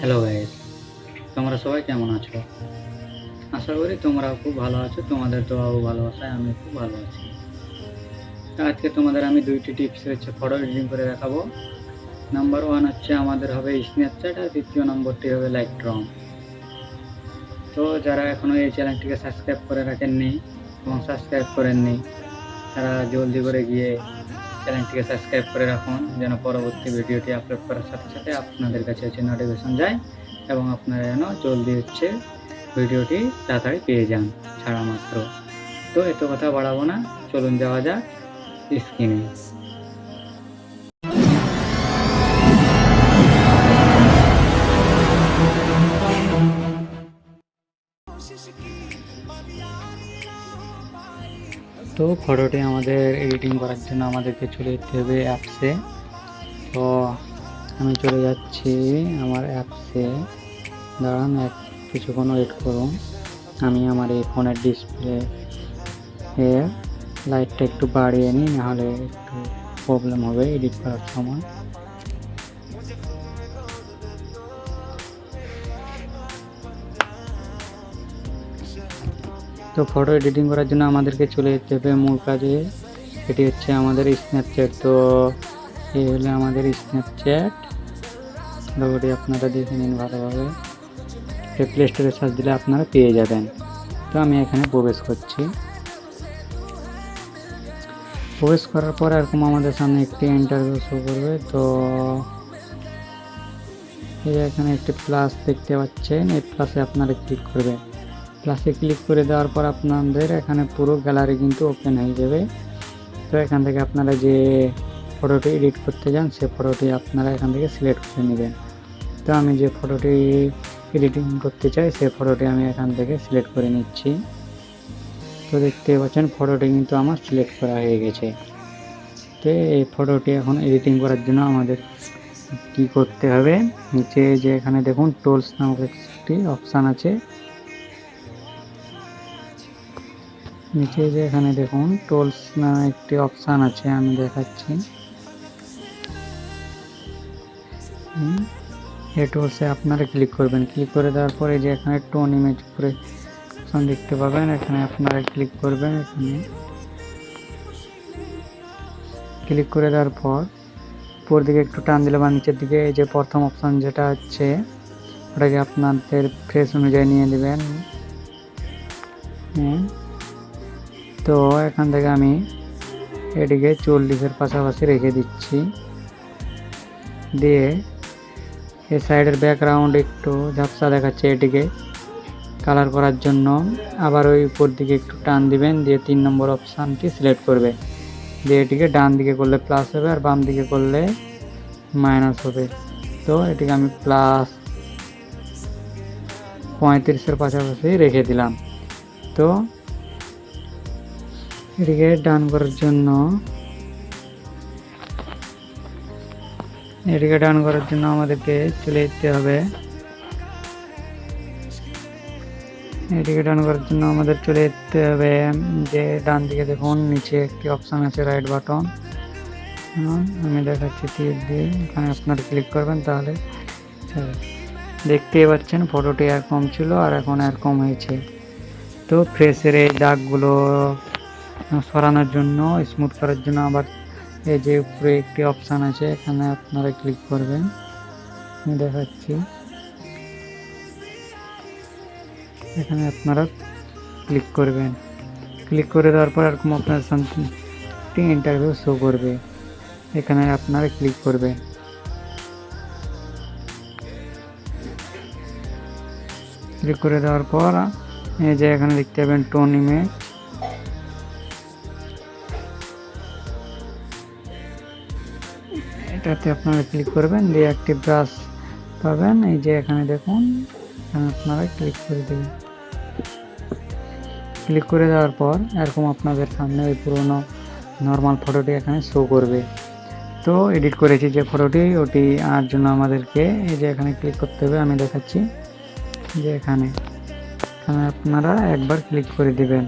Hello guys, তোমরা সবাই কেমন আছো? আশা করি তোমরাও খুব ভালো আছো। তোমাদের দোয়া ও ভালোবাসায় আমি খুব ভালো আছি। তো আজকে তোমাদের আমি 2টি টিপস হচ্ছে ফটো এডিটিং করে দেখাবো। নাম্বার 1 হচ্ছে আমাদের হবে স্ন্যাপচ্যাট, আর দ্বিতীয় নম্বরটি হবে লাইটরুম। তো যারা এখনো এই চ্যানেলটিকে সাবস্ক্রাইব করে রাখেননি এবং সাবস্ক্রাইব করেননি, তারা জলদি করে গিয়ে চ্যানেলটিকে সাবস্ক্রাইব করে রাখুন, যেন পরবর্তী ভিডিওটি আপলোড করার সাথে সাথে আপনাদের কাছে হচ্ছে নোটিফিকেশন যায় এবং আপনারা যেন জলদি হচ্ছে ভিডিওটি তাড়াতাড়ি পেয়ে যান ছাড়া মাত্র। তো এত কথা বাড়াবো না, চলুন যাওয়া যাক স্ক্রিনে। তো ফটোটি আমাদের এডিটিং করার জন্য আমাদেরকে চলে যেতে হবে অ্যাপসে। তো আমি চলে যাচ্ছি আমার অ্যাপসে। দাঁড়ান, কিছুক্ষণ ওয়েট করুন। আমি আমার এই ফোনের ডিসপ্লে এর লাইটটা একটু বাড়িয়ে নিই, নাহলে একটু প্রবলেম হবে এডিট করার সময়। তো ফটো এডিটিং করার জন্য আমাদেরকে চলে যেতে হবে মূল কাজে। এটি হচ্ছে আমাদের স্ন্যাপচ্যাট। তো এই হলো আমাদের স্ন্যাপচ্যাট লোগোটি, আপনারা দেখে নিন ভালোভাবে। প্লে স্টোরে সার্চ দিলে আপনারা পেয়ে যাবেন। তো আমি এখানে প্রবেশ করছি। প্রবেশ করার পর এরকম আমাদের সামনে একটি ইন্টারভিউ শো করবে। তো এই এখানে একটি প্লাস দেখতে পাচ্ছেন, এই প্লাসে আপনারা ক্লিক করবেন। প্লাসে ক্লিক করে দেওয়ার পর আপনাদের এখানে পুরো গ্যালারি কিন্তু ওপেন হয়ে যাবে। তো এখান থেকে আপনারা যে ফটোটি এডিট করতে যান সে ফটোটি আপনারা এখান থেকে সিলেক্ট করে নেবেন। তো আমি যে ফটোটি এডিটিং করতে চাই সে ফটোটি আমি এখান থেকে সিলেক্ট করে নিচ্ছি। তো দেখতে পাচ্ছেন ফটোটি কিন্তু আমার সিলেক্ট করা হয়ে গেছে। তো এই ফটোটি এখন এডিটিং করার জন্য আমাদের কি করতে হবে, নিচে যে এখানে দেখুন টুলস নামক একটি অপশান আছে। নিচে যে এখানে দেখুন টুলস নামে একটি অপশান আছে, আমি দেখাচ্ছি। এই টুলসে আপনারা ক্লিক করবেন। ক্লিক করে দেওয়ার পরে যে এখানে টোন ইমেজ করে অপশান দেখতে পাবেন, এখানে আপনারা ক্লিক করবেন। এখানে ক্লিক করে দেওয়ার পর উপর দিকে একটু টান দিলে বা নিচের দিকে এই যে প্রথম অপশান যেটা হচ্ছে ওটাকে আপনাদের ফ্রেশ অনুযায়ী নিয়ে নেবেন। তো এখান থেকে আমি এটিকে 40-এর পাশাপাশি রেখে দিচ্ছি। দিয়ে এই সাইডের ব্যাকগ্রাউন্ড একটু ঝাপসা দেখাচ্ছে, এটিকে কালার করার জন্য আবার ওই উপর দিকে একটু টান দিবেন। দিয়ে 3 নম্বর অপশানটি সিলেক্ট করবে। দিয়ে এটিকে ডান দিকে করলে প্লাস হবে আর বাম দিকে করলে মাইনাস হবে। তো এটিকে আমি প্লাস 35-এর পাশাপাশি রেখে দিলাম। তো এটিকে ডান করার জন্য আমাদেরকে চলে যেতে হবে। যে ডান দিকে দেখুন নিচে একটি অপশান আছে রাইট বাটন, আমি দেখাচ্ছি তীর দিয়ে, এখানে আপনারা ক্লিক করবেন। তাহলে দেখতেই পাচ্ছেন ফটোটি এরকম ছিল আর এখন এরকম হয়েছে। তো ফ্রেশের এই দাগগুলো সরানোর জন্য, স্মুথ করার জন্য আবার এই যে উপরে একটি অপশান আছে, এখানে আপনারা ক্লিক করবেন। আমি দেখাচ্ছি, এখানে আপনারা ক্লিক করবেন। ক্লিক করে দেওয়ার পর এরকম আপনার সামনে ইন্টারভিউ শো করবে, এখানে আপনারা ক্লিক করবেন। ক্লিক করে দেওয়ার পর এই যে এখানে দেখতে পাবেন টোন ইমেজ, এটাতে আপনারা ক্লিক করবেন। দিয়ে একটি ব্রাশ পাবেন, এই যে এখানে দেখুন, এখানে আপনারা ক্লিক করে দেবেন। ক্লিক করে দেওয়ার পর এরকম আপনাদের সামনে ওই পুরোনো নর্মাল ফটোটি এখানে শো করবে। তো এডিট করেছি যে ফটোটি, ওটি আনার জন্য আমাদেরকে এই যে এখানে ক্লিক করতে হবে। আমি দেখাচ্ছি যে এখানে আপনারা একবার ক্লিক করে দিবেন।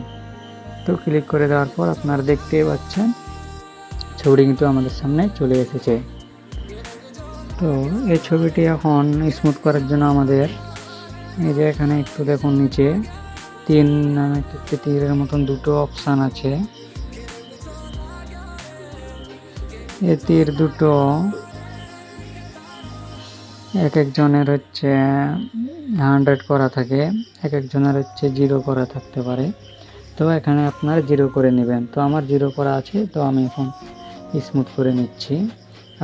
তো ক্লিক করে দেওয়ার পর আপনারা দেখতেই পাচ্ছেন ছবিটি কিন্তু আমাদের সামনে চলে এসেছে। তো এই ছবিটি এখন স্মুথ করার জন্য আমাদের এই যে এখানে একটু দেখুন নিচে তীরের মতন দুটো অপশান আছে। এই তীর দুটো এক একজনের হচ্ছে 100 করা থাকে, এক একজনের হচ্ছে 0 করা থাকতে পারে। তো এখানে আপনার 0 করে নেবেন। তো আমার 0 করা আছে, তো আমি এখন স্মুথ করে নিচ্ছি।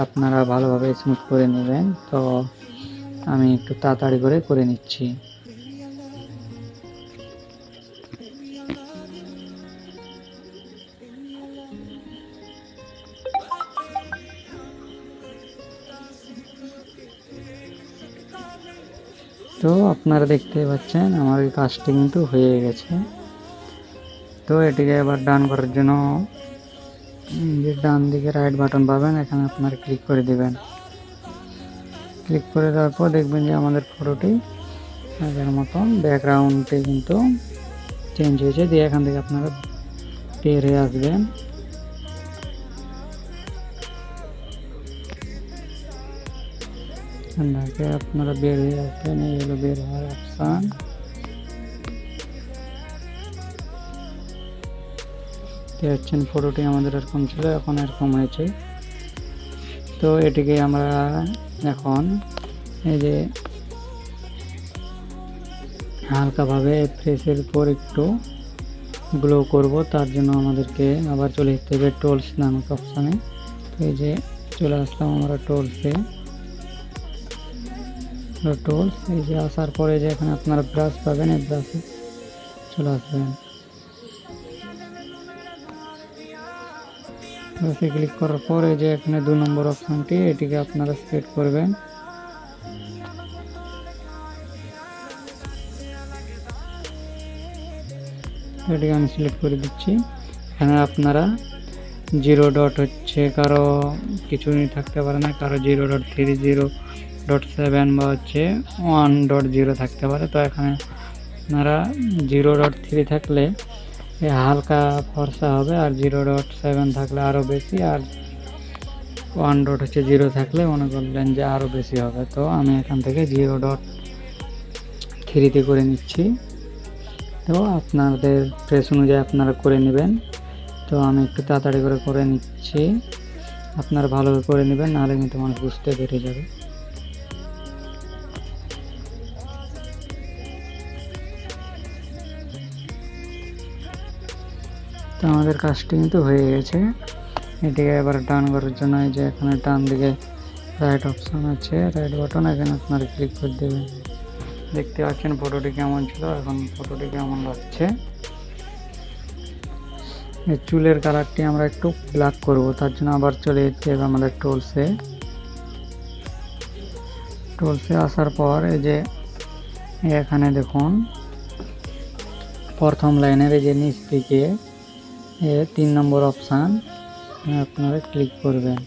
আপনারা ভালোভাবে স্মুথ করে নেবেন। তো আমি একটু তাড়াতাড়ি করে নিচ্ছি। তো আপনারা দেখতে পাচ্ছেন আমার এই কাজটি কিন্তু হয়ে গেছে। তো এটিকে এবার ডান করার জন্য যে ডান দিকে রাইট বাটন পাবেন, এখানে আপনারা ক্লিক করে দিবেন। ক্লিক করে দেওয়ার পর দেখবেন যে আমাদের ফটোটি আগের মতন ব্যাকগ্রাউন্ডটি কিন্তু চেঞ্জ হয়েছে। দিয়ে এখান থেকে আপনারা বের হয়ে আসবেন। আপনারা বের হয়ে আসবেন, এই হলো বের হওয়ার অপশান। দেখছেন ফটোটি আমাদের এরকম ছিল, এখন এরকম হয়েছে। তো এটিকে আমরা এখন এই যে হালকাভাবে ফেসের উপর একটু গ্লো করব, তার জন্য আমাদেরকে আবার চলে যেতে হবে টোলস নামক অপশানে। তো এই যে চলে আসলাম আমরা টোলসে। টোলস এই যে আসার পরে যে এখানে আপনারা ব্রাশ পাবেন, এই ব্রাশে চলে আসবেন। ব্রাশে ক্লিক করার পরে যে এখানে 2 নম্বর অপশানটি, এটিকে আপনারা সিলেক্ট করবেন। এটিকে আমি সিলেক্ট করে দিচ্ছি। এখানে আপনারা 0 ডট হচ্ছে কারো কিছুই থাকতে পারে না, কারো 0.3 0.7 বা হচ্ছে 1.0 থাকতে পারে। তো এখানে আপনারা 0.3 থাকলে হালকা ফর্সা হবে, আর 0.7 থাকলে আরও বেশি, আর 1.0 থাকলে মনে করলেন যে আরও বেশি হবে। তো আমি এখান থেকে 0.3 করে নিচ্ছি। তো আপনাদের প্রেস অনুযায়ী আপনারা করে নেবেন। তো আমি একটু তাড়াতাড়ি করে নিচ্ছি। আপনারা ভালোভাবে করে নেবেন, নাহলে কিন্তু মানুষ বুঝতে পেরে যাবে। তো আমাদের কাজটি কিন্তু হয়ে গেছে। এটিকে এবার ডান করার জন্য এই যে এখানে ডান দিকে রাইট অপশান আছে, রাইট বাটন, এখানে আপনারা ক্লিক করে দেবেন। দেখতে পাচ্ছেন ফটোটি কেমন ছিল, এখন ফটোটি কেমন লাগছে। এই চুলের কালারটি আমরা একটু ব্ল্যাক করব, তার জন্য আবার চলে যেতে হবে আমাদের টোলসে। আসার পর এই যে এখানে দেখুন প্রথম লাইনের এই যে নিচ দিকে 3 নম্বর অপশান আপনারা ক্লিক করবেন।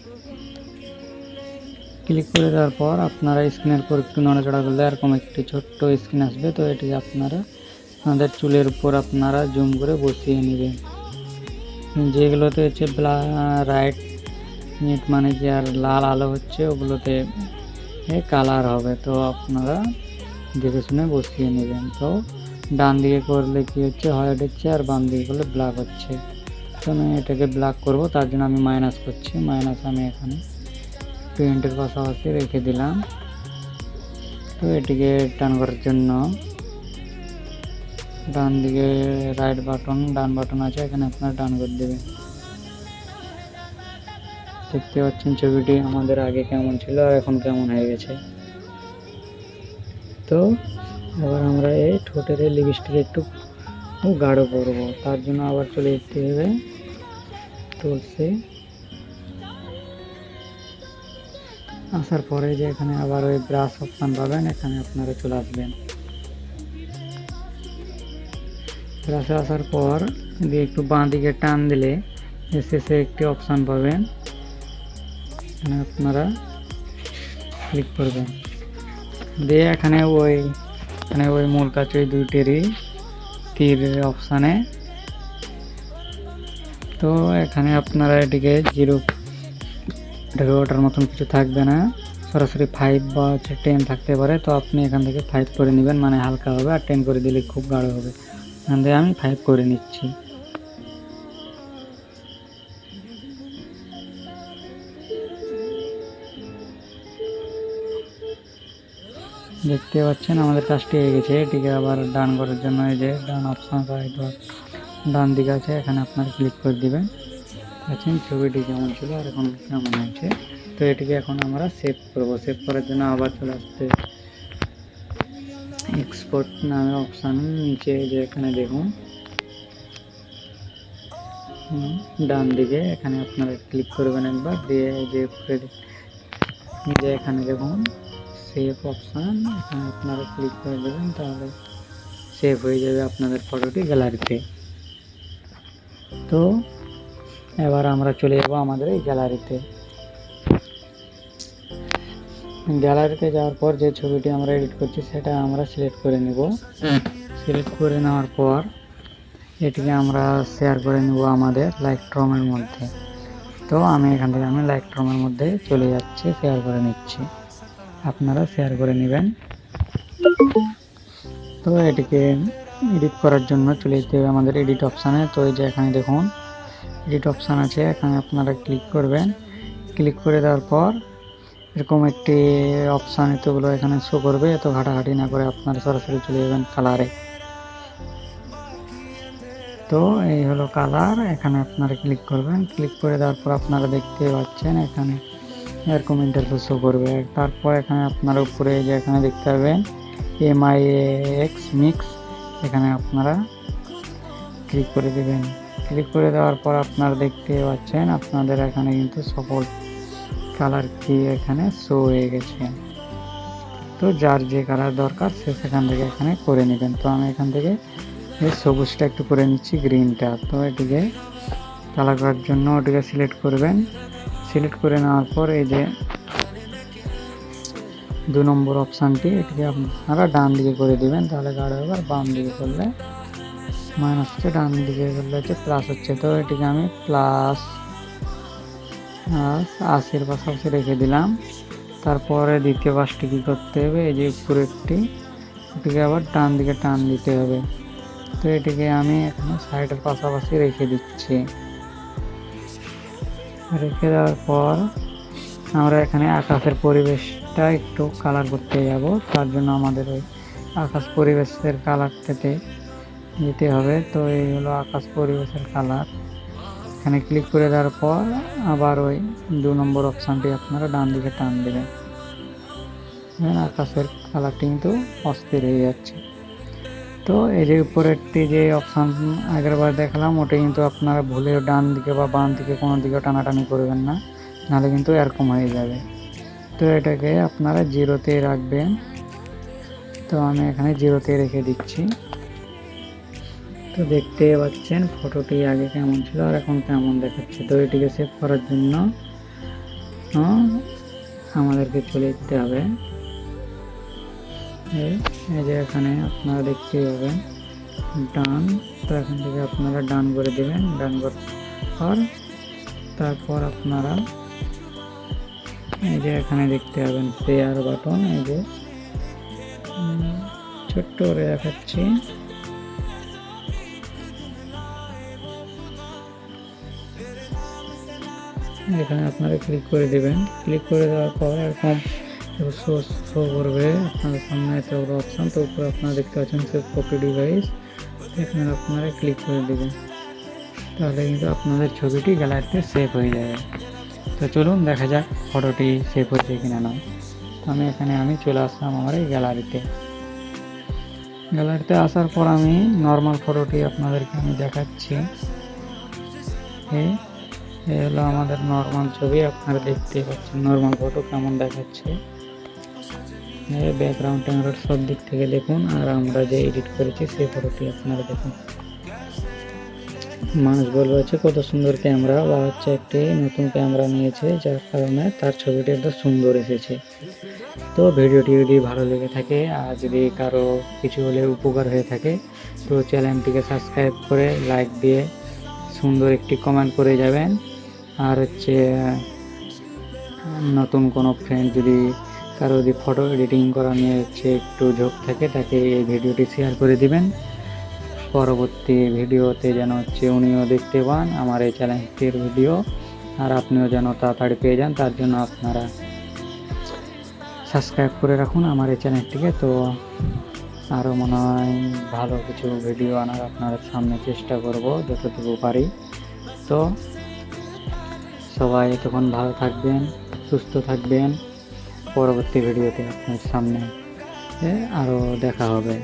ক্লিক করে দেওয়ার পর আপনারা স্ক্রিনের উপর একটু নড়াচড়া করলে এরকম একটি ছোট্ট স্ক্রিন আসবে। তো এটি আপনারা আপনাদের চুলের উপর আপনারা জুম করে বসিয়ে নেবেন। যেগুলোতে হচ্ছে রাইট নেট মানে যে আর লাল আলো হচ্ছে, ওগুলোতে কালার হবে। তো আপনারা দেখে শুনে বসিয়ে নেবেন। তো ডান দিকে করলে কি হচ্ছে, হোয়াইট হচ্ছে, আর বাম দিকে করলে ব্ল্যাক হচ্ছে। তো আমি এটাকে ব্ল্যাক করব, তার জন্য আমি মাইনাস করছি। মাইনাস আমি এখানে 20-এর পাশাপাশি রেখে দিলাম। তো এটিকে টান করার জন্য ডান দিকে ডান বাটন আছে, এখানে আপনারা ডান করে দেবেন। দেখতে পাচ্ছেন ছবিটি আমাদের আগে কেমন ছিল আর এখন কেমন হয়ে গেছে। তো এবার আমরা এই ঠোঁটের লিপস্টিক একটু গাঢ় করব, তার জন্য আবার চলে যেতে হবে টুলসে। আসার পরে যে এখানে আবার ওই ব্রাশ অপশান পাবেন, এখানে আপনারা চলে আসবেন। ব্রাশে আসার পর দিয়ে একটু বাঁ দিকে টান দিলে শেষে একটি অপশান পাবেন, এখানে আপনারা ক্লিক করবেন। দিয়ে এখানে ওই মূল কাজ ওই দুইটিরই তীর অপশানে। তো এখানে আপনারা এটাকে এটাকে ওটার মতন কিছু থাকবে না, সরাসরি 5 বা 10 থাকতে পারে, তো আপনি এখান থেকে 5 করে নেবেন, মানে হালকা হবে। আর 10 করে দিলে খুব গাঢ় হবে। এখান থেকে আমি 5 করে নিচ্ছি। দেখতে পাচ্ছেন আমাদের কাজটি হয়ে গেছে। এটিকে আবার ডান করার জন্য এই যে ডান অপশন ডান দিকে আছে, এখানে আপনার ক্লিক করে দিবেন। দেখছেন ছবিটি কেমন ছিল আর এখন কেমন হয়েছে। তো এটিকে এখন আমরা সেভ করব। সেভ করার জন্য আবার চলে আসতে এক্সপোর্ট নামে অপশান নিচে যে এখানে দেখুন ডান দিকে, এখানে আপনারা ক্লিক করবেন একবার, দিয়ে যে এখানে দেখুন সেভ অপশান, এখানে আপনারা ক্লিক করে দেবেন, তাহলে সেভ হয়ে যাবে আপনাদের ফটোটি গ্যালারিতে। তো এবার আমরা চলে যাব আমাদের এই গ্যালারিতে। গ্যালারিতে যাওয়ার পর যে ছবিটি আমরা এডিট করছি সেটা আমরা সিলেক্ট করে নেব। সিলেক্ট করে নেওয়ার পর এটিকে আমরা শেয়ার করে নেব আমাদের লাইটরুমের মধ্যে। তো আমি এখান থেকে লাইটরুমের মধ্যে চলে যাচ্ছি, শেয়ার করে নিচ্ছি। আপনারা শেয়ার করে নেবেন। তো এটিকে এডিট করার জন্য চলে যেতে হবে আমাদের এডিট অপশানে। তো এই যে এখানে দেখুন এডিট অপশান আছে, এখানে আপনারা ক্লিক করবেন। ক্লিক করে দেওয়ার পর এরকম একটি অপশান এতগুলো এখানে শো করবে। এত ঘাটাঘাটি না করে আপনারা সরাসরি চলে যাবেন কালারে। তো এই হলো কালার, এখানে আপনারা ক্লিক করবেন। ক্লিক করে দেওয়ার পর আপনারা দেখতে পাচ্ছেন এখানে এরকম ইন্টারফেস শো করবে। তারপর এখানে আপনারা উপরে যে এখানে দেখতে পাবেন MIX মিক্স, এখানে আপনারা ক্লিক করে দেবেন। ক্লিক করে দেওয়ার পর আপনারা দেখতে পাচ্ছেন আপনাদের এখানে কিন্তু সকল কালার কি এখানে শো হয়ে গেছে। তো যার যে কালার দরকার সে সেখান থেকে এখানে করে নেবেন। তো আমি এখান থেকে এই সবুজটা একটু করে নিচ্ছি, গ্রিনটা। তো এটিকে কালার করার জন্য ওটিকে সিলেক্ট করবেন। সিলেক্ট করে নেওয়ার পর এই যে 2 নম্বর অপশানটি, এটিকে আপনারা ডান দিকে করে দিবেন, তাহলে গাঢ় হবে। আর বাম দিকে করলে মাইনাস হচ্ছে, ডান দিকে করলে হচ্ছে প্লাস হচ্ছে। তো এটিকে আমি প্লাস 80-এর পাশাপাশি রেখে দিলাম। তারপরে দ্বিতীয় পাশটি কী করতে হবে, এই যে উপরেরটি এটিকে আবার ডান দিকে টান দিতে হবে। তো এটিকে আমি এখানে সাইডের পাশাপাশি রেখে দিচ্ছি। রেখে দেওয়ার পর আমরা এখানে আকাশের পরিবেশটা একটু কালার করতে যাব। তার জন্য আমাদের ওই আকাশ পরিবেশের কালারটাতে যেতে হবে। তো এই হলো আকাশ পরিবেশের কালার। এখানে ক্লিক করে দেওয়ার পর আবার ওই 2 নম্বর অপশানটি আপনারা ডান দিকে টান দেবেন। আকাশের কালারটি কিন্তু অস্থির হয়ে যাচ্ছে। তো এই যে উপরেরটি যে অপশান আগের বার দেখালাম, ওটা কিন্তু আপনারা ভুলে ডান দিকে বা বাম দিকে কোনো দিকে টানাটানি করবেন না, নাহলে কিন্তু এরকম হয়ে যাবে। তো এটাকে আপনারা 0-তে রাখবেন। তো আমি এখানে 0-তে রেখে দিচ্ছি। তো দেখতে পাচ্ছেন ফটোটি আগে কেমন ছিল আর এখন কেমন দেখাচ্ছে। তো এটিকে সেভ করার জন্য আমাদেরকে চলে যেতে হবে এই যে এখানে আপনারা দেখতে পাবেন ডান। তো এখান থেকে আপনারা ডান করে দেবেন। ডান করার পর তারপর আপনারা এই যে এখানে দেখতে পাবেন শেয়ার বাটন, এই যে ছোট্ট করে দেখাচ্ছি। এখানে আপনারা ক্লিক করে দেবেন। ক্লিক করে দেওয়ার পর এরকম শো করবে আপনাদের সামনে এতগুলো অপশান। তো উপরে আপনারা দেখতে পাচ্ছেন সেভ কপি ডিভাইস, এখানে আপনারা ক্লিক করে দেবেন, তাহলে কিন্তু আপনাদের ছবিটি গ্যালারিতে সেভ হয়ে যাবে। তো চলুন দেখা যাক ফটোটি সেভ হয়েছে কিনা না। আমি এখানে চলে আসলাম আমার এই গ্যালারিতে। গ্যালারিতে আসার পর আমি নর্মাল ফটোটি আপনাদেরকে দেখাচ্ছি। এই হলো আমাদের নর্মাল ছবি, আপনারা দেখতেই পাচ্ছেন নর্মাল ফটো কেমন দেখাচ্ছে। ব্যাকগ্রাউন্ড ট্যাঙ্গরা সব দিক থেকে দেখুন, আর আমরা যে এডিট করেছি সেই ফটোটি আপনারা দেখুন। মানুষ বলবে হচ্ছে কত সুন্দর ক্যামেরা, বা হচ্ছে একটি নতুন ক্যামেরা নিয়েছে, যার কারণে তার ছবিটি এত সুন্দর এসেছে। তো ভিডিওটি যদি ভালো লেগে থাকে আর যদি কারো কিছু হলে উপকার হয়ে থাকে, তো চ্যানেলটিকে সাবস্ক্রাইব করে লাইক দিয়ে সুন্দর একটি কমেন্ট করে যাবেন। আর হচ্ছে নতুন কোনো ফ্রেন্ড যদি কারো যদি ফটো এডিটিং করা নিয়ে হচ্ছে একটু ঝোঁক থাকে, তাকে এই ভিডিওটি শেয়ার করে দিবেন। পরবর্তী ভিডিওতে যেন হচ্ছে উনিও দেখতে পান আমার এই চ্যানেলটির ভিডিও, আর আপনিও যেন তাড়াতাড়ি পেয়ে যান। তার জন্য আপনারা সাবস্ক্রাইব করে রাখুন আমার এই চ্যানেলটিকে। তো আরও মনে হয় ভালো কিছু ভিডিও আনার আপনার সামনে চেষ্টা করব যতটুকু পারি। তো সবাই তখন ভালো থাকবেন, সুস্থ থাকবেন। পরবর্তী ভিডিওতে আপনার সামনে আরও দেখা হবে।